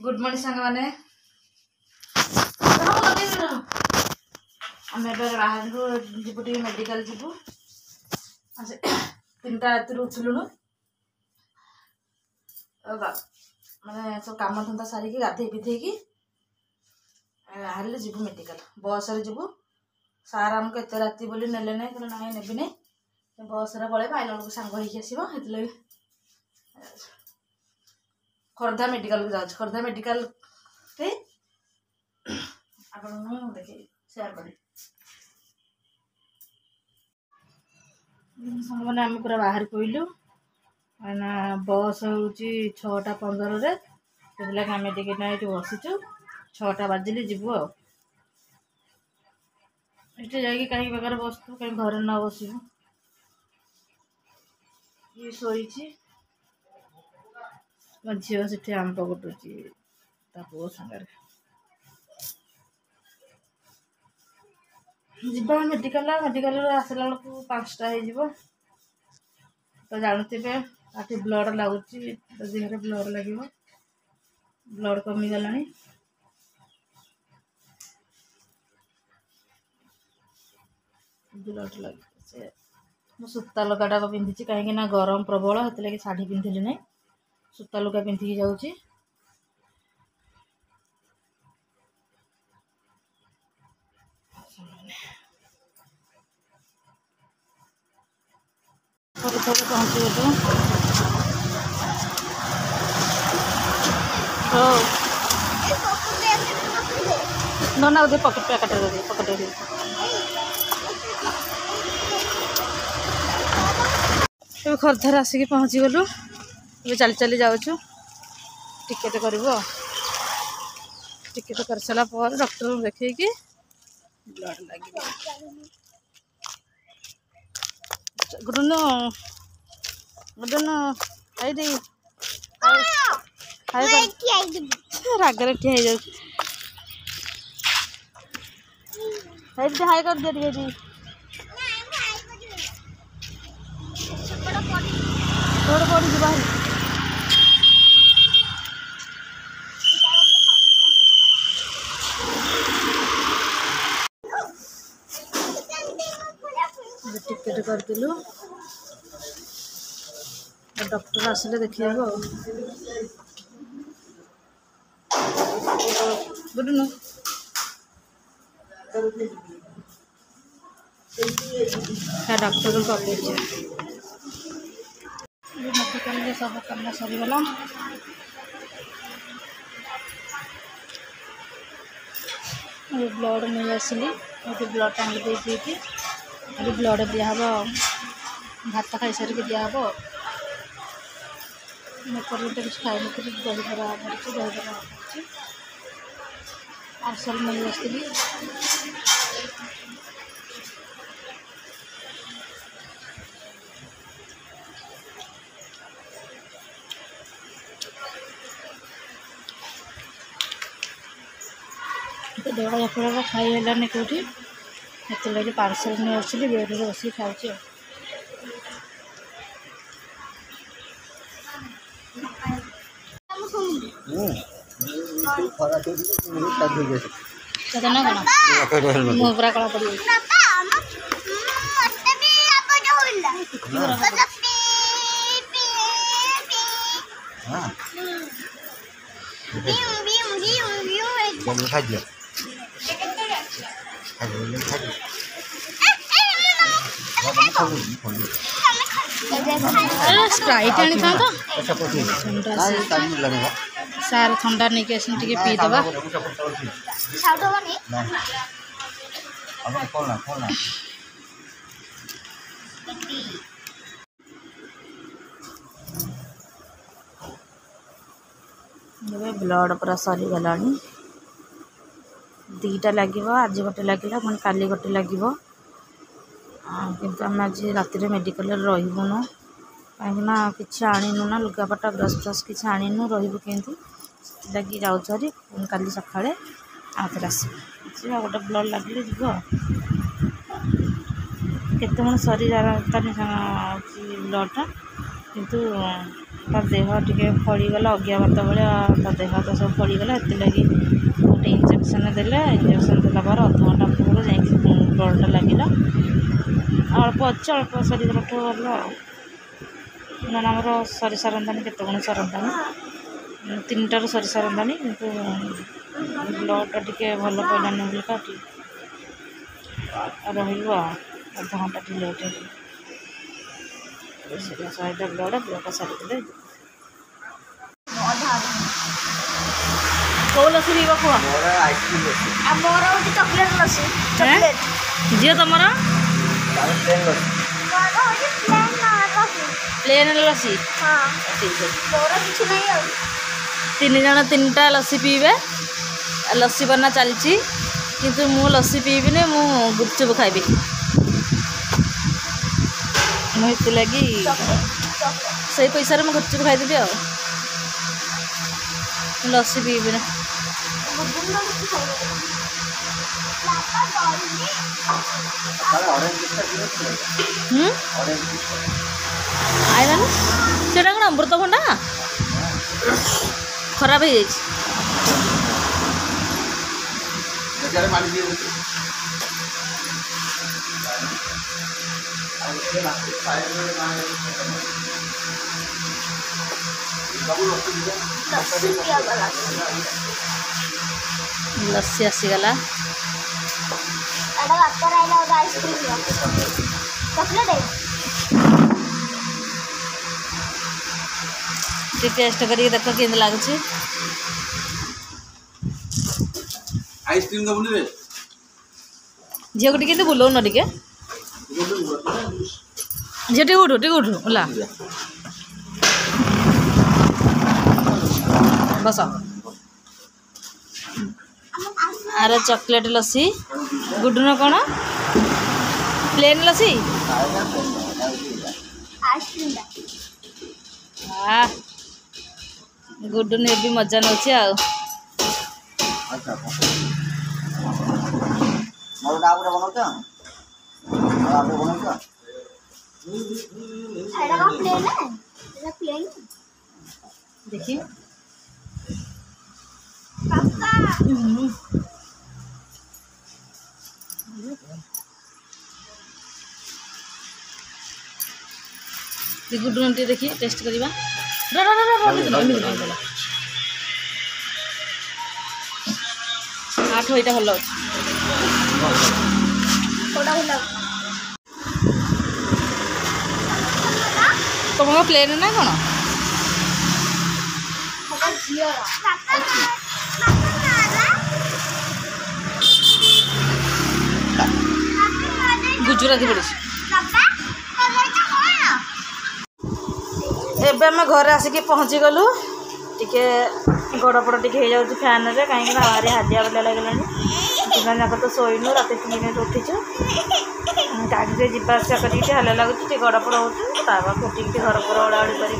Good morning सांग माने आम बाहर जीव टे मेडिकल जीवु तीनटा राति उठिलुणु माने सब काम धंदा सारिकी गाधे पिधे की बाहर जीवु मेडिकल बस रे जीवु सार आमको एत राति बोली नेले ना कहले ना नेबी ना बस रे पड़े आइला बेलू सांग होइकी आसीबो हेतले खोर्धा मेडिकल को जाऊँ खोर्धा मेडिकल रे आपण देखिए शेयर कर मैंने आम पूरा बाहर कहलु ना बस हूँ 6:15 से आम टे बसीचु 6टा बाजिले जीवु आटे जा कहीं बेकार बसतु कहीं घर न बसबु ये शोची मो झील से आंब गुटुची पुओ सांगे जीवा मेडिकल मेडिकल आसला बेलू 5टा हो तो जानते आठ ब्लड लगुच देहरे ब्लड लगे ब्लड कमी गला ब्लड लगे सूता लुगाटा पिंधि कहीं गरम प्रबल से शाढ़ी पिंधिली ना सूता लुगा पिंधिकी जाऊँगी पहुँची गलु ना दे पकेट पैकेट दे पकेट खोर्धार आसिक पहुँची गलु चली चली जाऊँ टिकेट करूँ टिकेट कर सारा पर डॉक्टर देखी ब्लड लगे गुडन गुडन आई दी रागर ठिया जाऊ हाई कर दिया पड़ी बाहर टिकेट करदिलु डॉक्टर आसिले देखिए बुझुनु डॉक्टर को मेडिकल सब कम सरीगला ब्लड नहीं आसली ब्लड टांगी देती ब्लड दिहब भात खाई सारिक दिहब कुछ खाई नी दहीबरा दहीबरा पार्सल नहीं आसली देवड़ा जफड़ा खाई है कौटी से पार्सल नहीं आसली बेड में बस खाऊँ मुँह पूरा कला पड़ स्प्राइट आनी था सार ठंडा नहीं के पीदबा ब्लड पूरा सरीगला 2टा लगे आज गोटे लगे पुणी काली गोटे लगे किंतु आम आज राति मेडिकल रहीबुनु कहीं किसी आणीनु ना लुगापटा ब्रश ब्रश किसी आणीनु रहीबु केमती लगी जाऊँ हारी पुणी काली सकाଳେ आउे आस गोटे ब्लड लगे जीव केते मन सरी ब्लडटा किंतु ता देह टिके फड़गला अज्ञा भात भाया ता देह तो सब फड़गला से लगी गोटे इंजेक्शन देले इंजेक्शन देला पर अध घंटा पूर्व जा ब्लडटा लगे अल्प अच्छे अल्प शरीर गला ना आमर सरी सारंतानी केत गुण सरंतानी 3टार सरी सारंतानी किंतु ब्लडटा टिके भल पड़ानी बोलिका अध घंटा टी लेट शहेटा ब्लडटा सारी कौ लसी पीब कह झील तुम प्लेन लसी ठीक है 3 जन 3टा लसी पीबे लसी बना चलती किंतु मु लसी पीबिनी मु गुपचुप खाइबी मुझे लगी से पैसा मैं गुपचुप खाईदेवी आ लसी पीबी ना आईना से कौन अमृतभंडा खराब हो जाए लस्सी आसीगला टेस्ट कर देख के लगुच आइसक्रीम झील को टे बुलाऊ न टे झी टे उठू होला बस अरे चॉकलेट लस्सी गुड्डू न कौन प्लेन लस्सी गुड्डू ने भी मजा नौची आ देखिए गुड्डू टे देखिए टेस्ट करवा आठ यहाँ भल तुम प्लेन ना कौन गुजराती पड़ी एबे आम घर आसिक पहुँची गलु टिके गोड़ पड़ टे हो जाऊँ फैन रे कहीं भारी हादिया वाला लगे दिन जाक तो शोनु रात 3 मिनट उठीचु गाड़ी से जावास करके हल लगुच गोड़ पड़ हो फुटिक घर पर ओड़ाओड़ी कर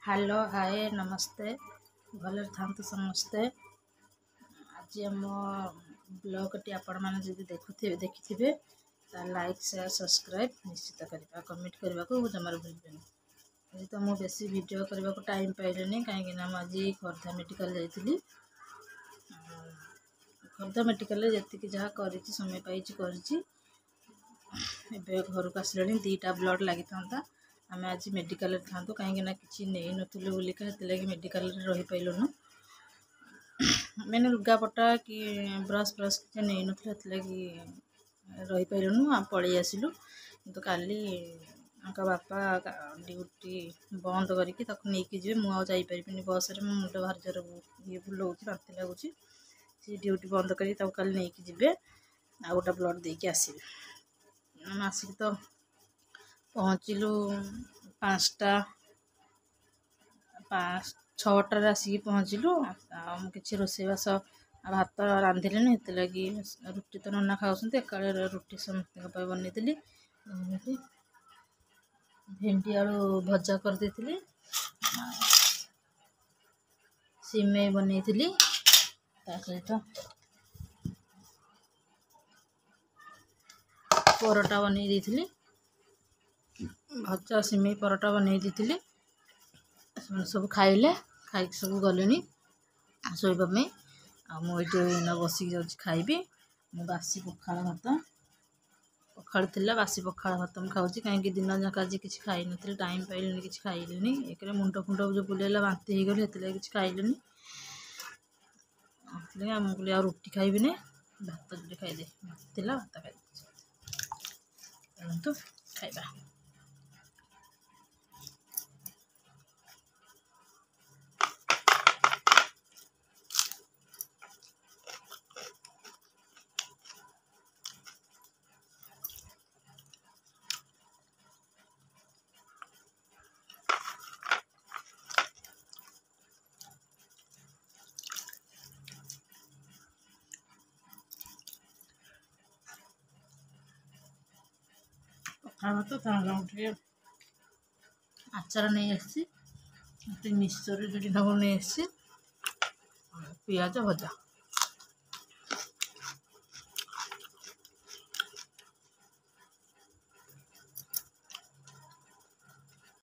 हेलो हाय नमस्ते भले था समस्ते आज आम ब्लॉग टी आपण मैंने जब देखिथे लाइक शेयर सब्सक्राइब निश्चित करवा कमेंट करने को जमार भूलबेनि आज तो मुझे बेसी वीडियो करने को टाइम पाइलेनी कहीं आज खोर्धा मेडिकल जाइली खोर्धा मेडिकल जी जहाँ कर समय पाई कर घर को आसला 2टा ब्लड लगी था आम आज मेडिकल था कहीं किसी नहीं नुलु बोलिका लगे मेडिकल रही पाइलुनु मैंने लुगापटा कि ब्रश ब्रश किसी नहीं लगी रही पाइलुनु पलि आसिलु तो काली बापा ड्यूटी बंद करके नहीं जी मुझे जापरि बस रे मुंड बाहर जोर ये बुलाऊँ बांति लगुच सी ड्यूटी बंद करके काली नहीं जी आ गोटे ब्लड देके आसवे आसिक तो पहुँचलु 6टार आसिक पहुँचलु कि रोषेबास भात रांधिले से लगी रुटी तो नना खाऊँ एकाले रुटी समस्त बनई भेंडी आलू भजा कर सिमेई बनई सहित ପରଟା ବନେଇ ଦେଇଥିଲି, ଭଜା ସିମେଇ ପରଟା ବନେଇ ଦେଇଥିଲି। ସେମାନେ ସବୁ ଖାଇଲେ, ଖାଇକି ସବୁ ଗଲେଣି ଶୋଇବା ପାଇଁ। ଆଉ ମୁଁ ଏଇଠି ଏଇନା ବସିକି ଯାଉଛି ଖାଇବି। ମୁଁ ବାସି ପଖାଳ ଭାତ, ପଖାଳ ଥିଲା, ବାସି ପଖାଳ ଭାତ ମୁଁ ଖାଉଛି। କାହିଁକି ଦିନ ଯାକ ଆଜି କିଛି ଖାଇନଥିଲି, ଟାଇମ୍ ପାଇଲିନି, କିଛି ଖାଇଲିନି। ଏକରେ ମୁଣ୍ଡ ଯେଉଁ ବୁଲେଇଲା, ବାନ୍ତି ହେଇଗଲି, ସେଥିଲାଗି କିଛି ଖାଇଲିନି। ସେଥିଲାଗି ମୁଁ କହିଲି ଆଉ ରୁଟି ଖାଇବିନି, ଭାତ ଟିକେ ଖାଇଦେ। ଭାତ ଥିଲା, ଭାତ ଖାଇଦେଇଛି। ଚାଲନ୍ତୁ ଖାଇବା। ପଖାଳ ଭାତ ତାହେଲେ ଟିକେ ଆଚାର ନେଇ ଆସିଛି, ଟିକେ ମିକ୍ସଚର 2 ନେଇ ଆସିଛି, ପିଆଜ ଭଜା।